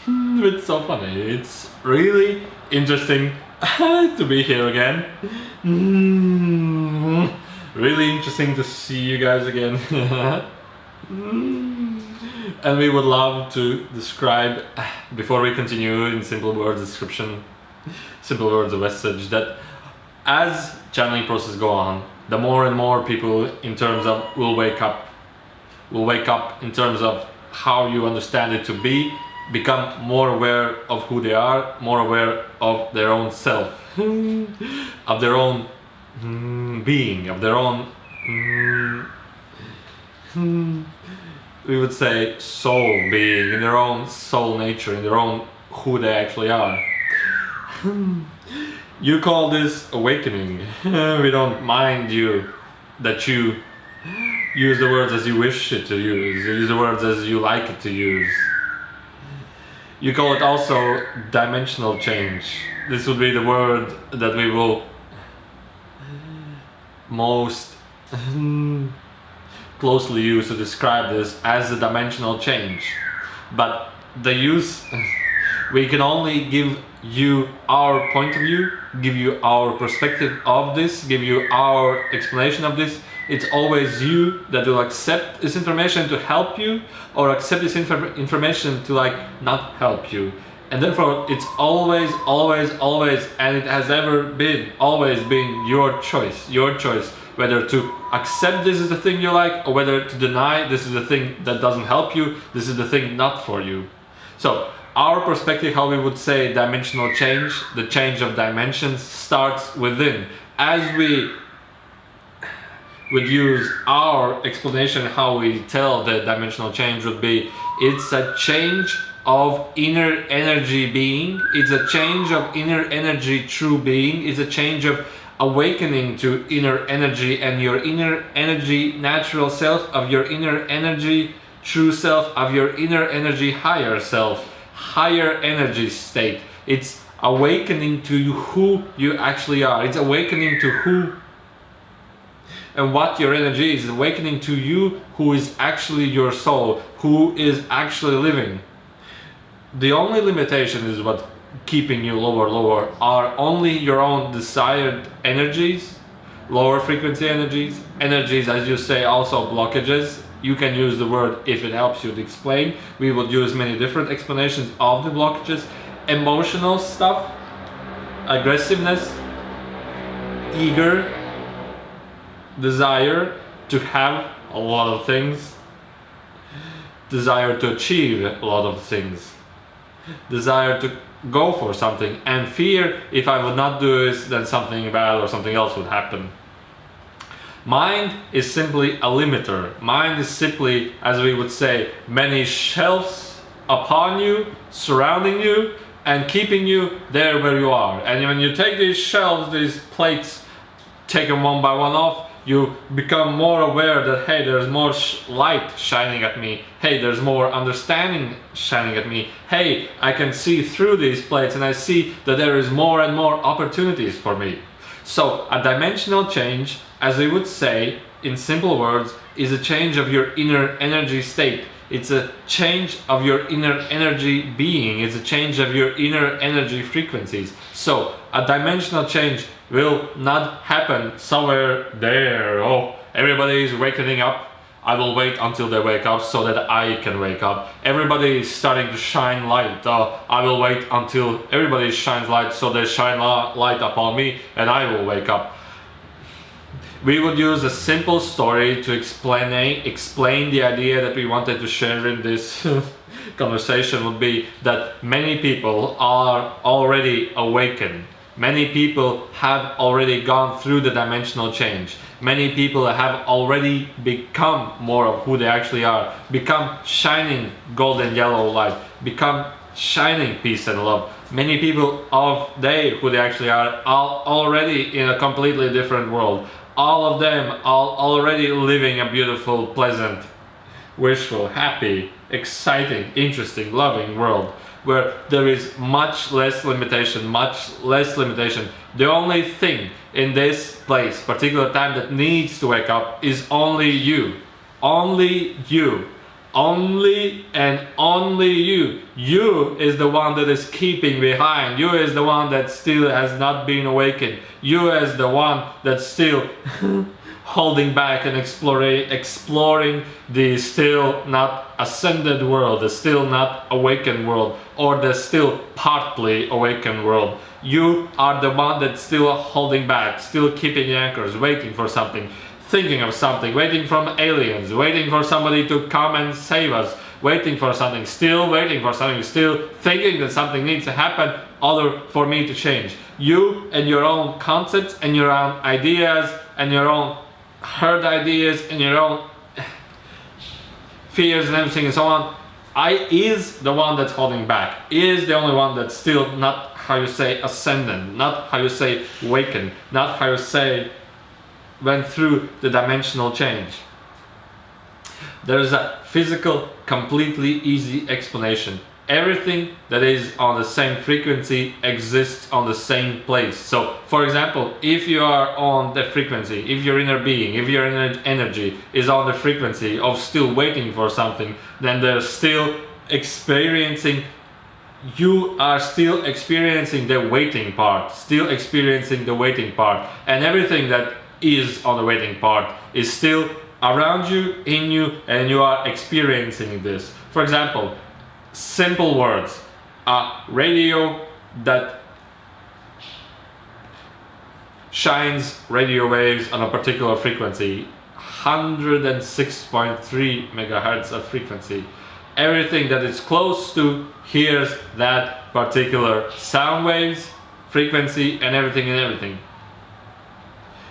It's so funny. It's really interesting to be here again. Really interesting to see you guys again. And we would love to describe, before we continue in simple words description, simple words of message, that as channeling process go on, the more and more people in terms of will wake up in terms of how you understand it to be, become more aware of who they are, more aware of their own self, of their own being, of their own we would say soul being, in their own soul nature, in their own who they actually are. You call this awakening. We don't mind you that you use the words as you wish it to use the words as you like it to use. You call it also dimensional change. This would be the word that we will most closely use to describe this as a dimensional change. But the use, we can only give you our point of view, give you our perspective of this, give you our explanation of this. It's always you that will accept this information to help you, or accept this information to not help you. And therefore it's always, and it has always been your choice, whether to accept this is the thing you like, or whether to deny this is the thing that doesn't help you, this is the thing not for you. So our perspective, how we would say dimensional change, the change of dimensions, starts within. As we would use our explanation, how we tell the dimensional change would be, it's a change of inner energy being, it's a change of inner energy true being, it's a change of awakening to inner energy and your inner energy natural self, of your inner energy true self, of your inner energy higher self, higher energy state. It's awakening to who you actually are. It's awakening to who and what your energy is, awakening to you who is actually your soul, who is actually living. The only limitation is what keeping you lower are only your own desired energies, lower frequency energies, as you say, also blockages. You can use the word if it helps you to explain. We would use many different explanations of the blockages. Emotional stuff, aggressiveness, eager, desire to have a lot of things, desire to achieve a lot of things, desire to go for something, and fear if I would not do this, then something bad or something else would happen. Mind is simply a limiter. Mind is simply, as we would say, many shelves upon you, surrounding you, and keeping you there where you are. And when you take these shelves, these plates, take them one by one off, you become more aware that, hey, there's more light shining at me. Hey, there's more understanding shining at me. Hey, I can see through these plates and I see that there is more and more opportunities for me. So a dimensional change, as we would say in simple words, is a change of your inner energy state. It's a change of your inner energy being. It's a change of your inner energy frequencies. So a dimensional change will not happen somewhere there. Oh, everybody is waking up. I will wait until they wake up so that I can wake up. Everybody is starting to shine light. I will wait until everybody shines light so they shine light upon me and I will wake up. We would use a simple story to explain the idea that we wanted to share in this conversation. Would be that many people are already awakened. Many people have already gone through the dimensional change. Many people have already become more of who they actually are, become shining golden yellow light, become shining peace and love. Many people of who they actually are already in a completely different world. All of them are already living a beautiful, pleasant, wishful, happy, exciting, interesting, loving world where there is much less limitation. The only thing in this place, particular time, that needs to wake up is only you. Only you. Only and only you. You is the one that is keeping behind. You is the one that still has not been awakened. You is the one that's still holding back and exploring the still not ascended world, the still not awakened world, or the still partly awakened world. You are the one that's still holding back, still keeping anchors, waiting for something, thinking of something, waiting from aliens, waiting for somebody to come and save us, waiting for something, still waiting for something, still thinking that something needs to happen other for me to change. You and your own concepts and your own ideas and your own herd ideas and your own fears and everything and so on, is the one that's holding back, is the only one that's still not how you say ascendant, not how you say awakened, not how you say went through the dimensional change. There is a physical, completely easy explanation. Everything that is on the same frequency exists on the same place. So, for example, if you are on the frequency, if your inner being, if your inner energy is on the frequency of still waiting for something, then they're still experiencing, you are still experiencing the waiting part, and everything that is on the waiting part is still around you, in you, and you are experiencing this. For example, simple words, a radio that shines radio waves on a particular frequency, 106.3 megahertz of frequency. Everything that is close to hears that particular sound waves, frequency, and everything.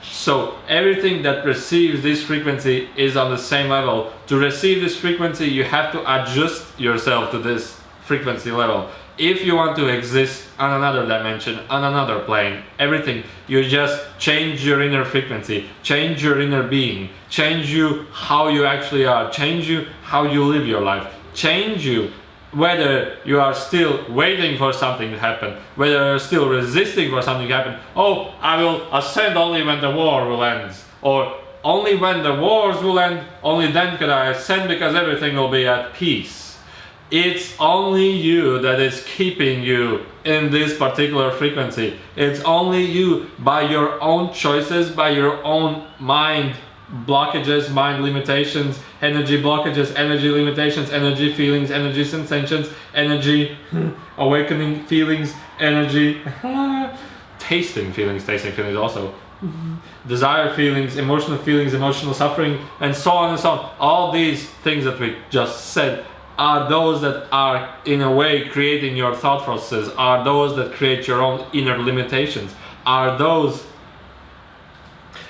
So everything that receives this frequency is on the same level. To receive this frequency, you have to adjust yourself to this frequency level. If you want to exist on another dimension, on another plane, everything, you just change your inner frequency, change your inner being, change you how you actually are, change you how you live your life, change you whether you are still waiting for something to happen, whether you're still resisting for something to happen. Oh, I will ascend only when the war will end, or only when the wars will end, only then can I ascend because everything will be at peace. It's only you that is keeping you in this particular frequency. It's only you, by your own choices, by your own mind blockages, mind limitations, energy blockages, energy limitations, energy feelings, energy sensations, energy awakening feelings, energy tasting feelings also, desire feelings, emotional suffering, and so on and so on. All these things that we just said are those that are in a way creating your thought processes, are those that create your own inner limitations, are those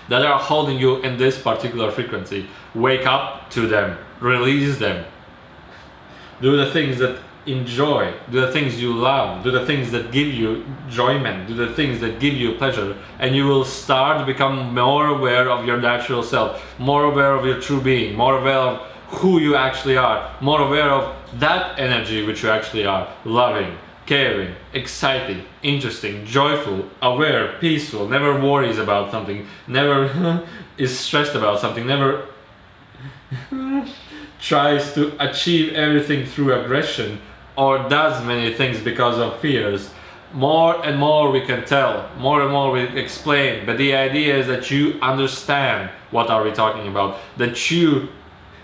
that are holding you in this particular frequency. Wake up to them, release them. Do the things that enjoy, do the things you love, do the things that give you enjoyment, do the things that give you pleasure, and you will start to become more aware of your natural self, more aware of your true being, more aware of who you actually are, more aware of that energy which you actually are, loving, caring, exciting, interesting, joyful, aware, peaceful, never worries about something, never is stressed about something, never tries to achieve everything through aggression or does many things because of fears. More and more we can tell, more and more we explain, but the idea is that you understand what are we talking about, that you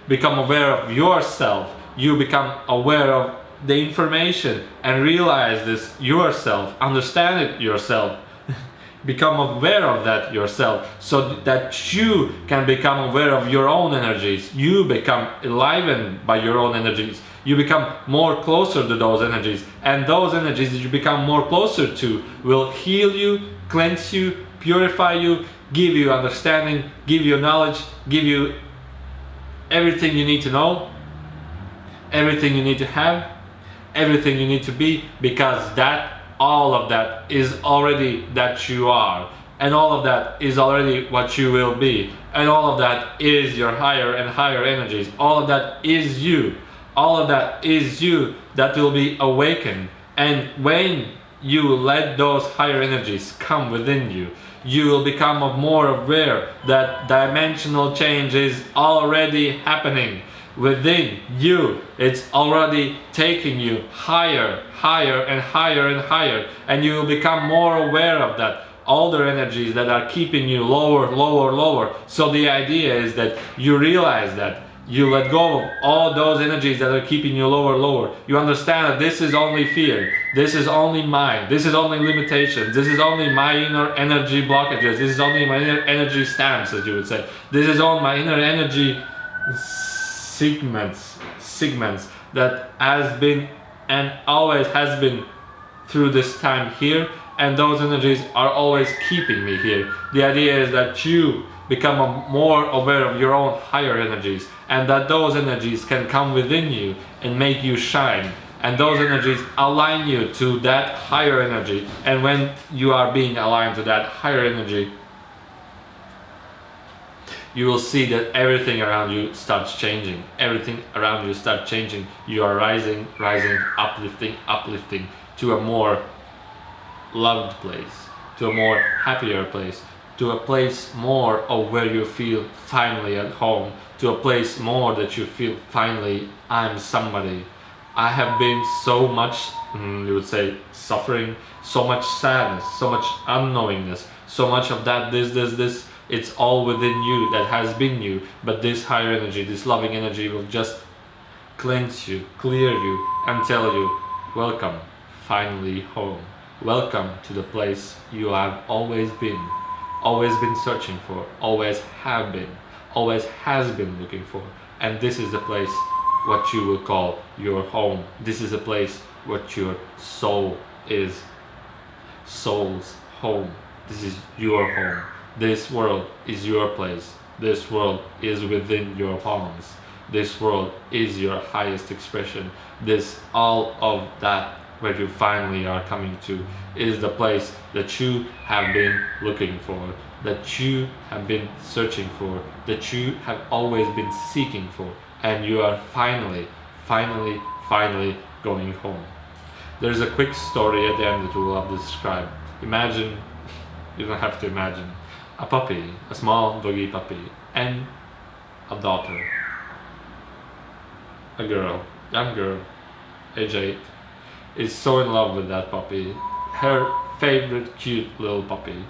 become aware of yourself, you become aware of the information and realize this yourself, understand it yourself, become aware of that yourself, so that you can become aware of your own energies. You become enlivened by your own energies. You become more closer to those energies, and those energies that you become more closer to will heal you, cleanse you, purify you, give you understanding, give you knowledge, give you everything you need to know, everything you need to have, everything you need to be, because that, all of that is already that you are, and all of that is already what you will be, and all of that is your higher and higher energies. All of that is you. All of that is you that will be awakened. And when you let those higher energies come within you, you will become more aware that dimensional change is already happening. within you. It's already taking you higher, higher and higher and higher, and you will become more aware of that. Older energies that are keeping you lower, lower, lower. So the idea is that you realize that you let go of all those energies that are keeping you lower, lower. You understand that this is only fear, this is only mind, this is only limitations, this is only my inner energy blockages, this is only my inner energy stamps, as you would say. This is all my inner energy segments that has been and always has been through this time here, and those energies are always keeping me here. The idea is that you become more aware of your own higher energies, and that those energies can come within you and make you shine, and those energies align you to that higher energy. And when you are being aligned to that higher energy, you will see that everything around you starts changing. Everything around you starts changing. You are rising, uplifting to a more loved place, to a more happier place, to a place more of where you feel finally at home, to a place more that you feel finally, I'm somebody. I have been so much, you would say, suffering, so much sadness, so much unknowingness, so much of that, this, it's all within you, that has been you, but this higher energy, this loving energy will just cleanse you, clear you, and tell you, welcome, finally home. Welcome to the place you have always been searching for, always have been, always has been looking for. And this is the place what you will call your home. This is a place what your soul is, soul's home. This is your home. This world is your place. This world is within your palms. This world is your highest expression. This, all of that where you finally are coming to, is the place that you have been looking for, that you have been searching for, that you have always been seeking for, and you are finally going home. There's a quick story at the end that we will have to describe. Imagine, you don't have to imagine, a puppy, a small doggy puppy, and a daughter, a girl, young girl, age 8, is so in love with that puppy, her favorite cute little puppy,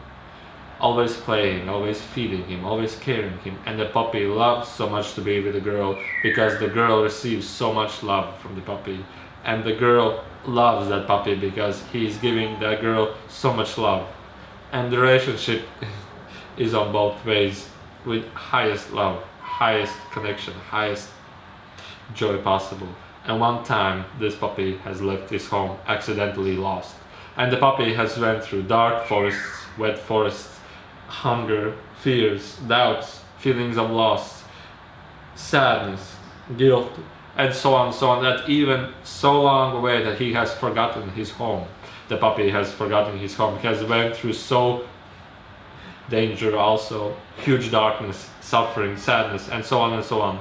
always playing, always feeding him, always caring him, and the puppy loves so much to be with the girl because the girl receives so much love from the puppy, and the girl loves that puppy because he's giving that girl so much love, and the relationship is on both ways with highest love, highest connection, highest joy possible. And one time this puppy has left his home accidentally lost, and the puppy has went through dark forests, wet forests, hunger, fears, doubts, feelings of loss, sadness, guilt, and so on, that even so long away that he has forgotten his home. The puppy has forgotten his home. He has went through so danger also, huge darkness, suffering, sadness, and so on.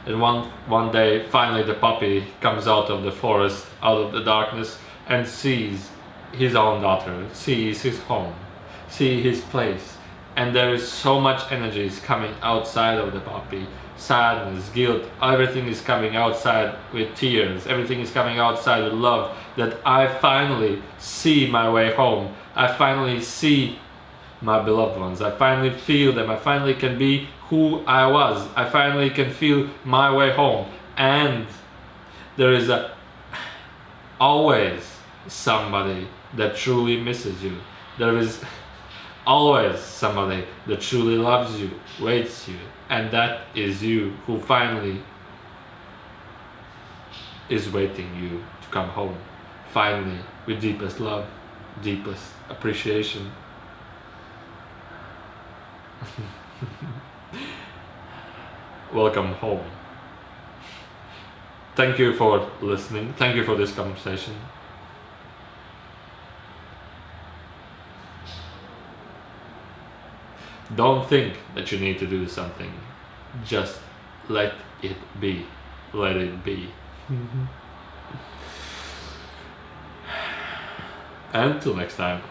And one day, finally the puppy comes out of the forest, out of the darkness, and sees his own daughter, sees his home, sees his place. And there is so much energy is coming outside of the puppy. Sadness, guilt, everything is coming outside with tears, everything is coming outside with love, that I finally see my way home. I finally see my beloved ones. I finally feel them. I finally can be who I was. I finally can feel my way home. And there is always somebody that truly misses you. There is always somebody that truly loves you, waits you, and that is you, who finally is waiting you to come home. Finally, with deepest love, deepest appreciation. Welcome home. Thank you for listening. Thank you for this conversation. Don't think that you need to do something. Just let it be. Let it be. Until next time.